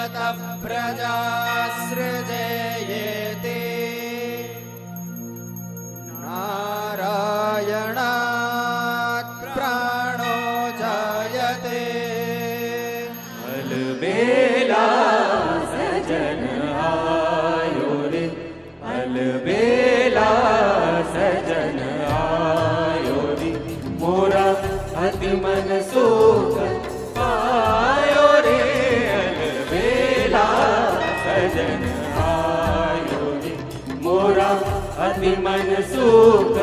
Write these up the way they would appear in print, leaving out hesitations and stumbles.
ततः प्रजासृजेयेति नारायणात् प्राणो जायते। अलबेला सजन आयो रे, अलबेला सजन आयो रे, मोरा अति मन सुख पायो रे। अलबेला सजन आयो रे, मोरा अति मन सुख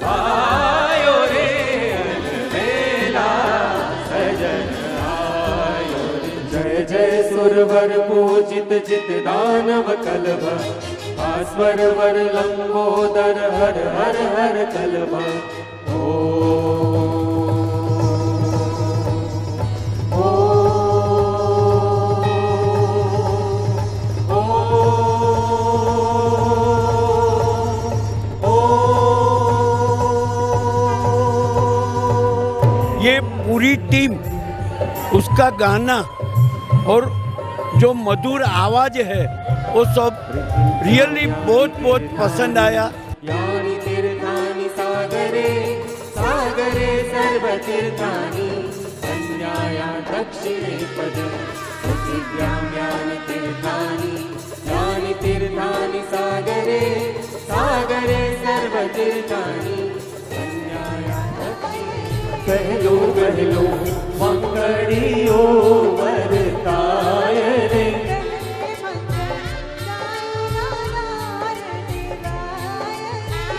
पायो रे। अलबेला सजन आयो रे। जय जय सुरवर पूजित चित दानव कलभ, भास्वर वर लंबोदर हर हर हर कलभ। ओ ये पूरी टीम, उसका गाना और जो मधुर आवाज है वो सब रियली बहुत बहुत पसंद आया। यानि तीर्थानि सागरे, सागरे सर्वतीर्थानि, संज्ञाया दक्षिणे पद पृथिव्यां यानि तीर्थानि। यानि तीर्थानि सागरे, सागरे सर्वतीर्थानि, संज्ञाया दक्षिणे। कहलो कहलो मंगड़ियो वरताय रे,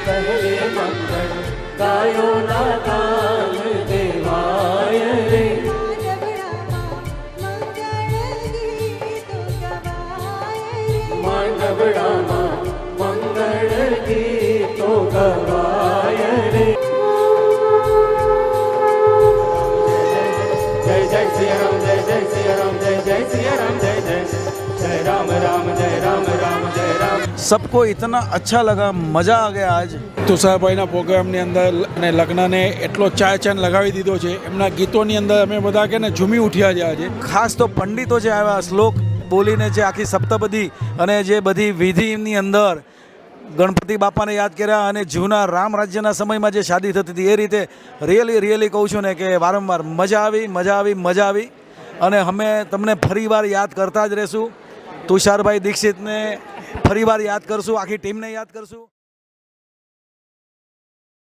पहले मंगल गायो नाताल देवाय रे। मांडवड़ा मंगल गीतो गवाय रे। जय जय सिया राम, जय जय सिया राम, जय जय सिया राम, जय जय जय राम राम, जय राम राम, जय राम। सबको इतना अच्छा लगा, मजा आ गया आज। તુષારભાઈના પ્રોગ્રામની અંદર અને લગ્નને એટલો ચાય ચાન લગાવી દીધો છે, એમના ગીતોની અંદર અમે બધા કે ને ઝૂમી ઉઠ્યા છે આજે। ખાસ તો પંડિતો જે આવ્યા, શ્લોક બોલીને જે આખી સપ્તપદી અને જે બધી વિધિની અંદર ગણપતિ બાપાને યાદ કર્યા અને જૂના રામ રાજ્યના સમયમાં જે શાદી થતી હતી એ રીતે રિયલી કહું છું ને કે વારંવાર મજા આવી અને અમે તમને ફરીવાર યાદ કરતા જ રહેશું। તુષારભાઈ દીક્ષિતને ફરીવાર યાદ કરશું, આખી ટીમને યાદ કરશું।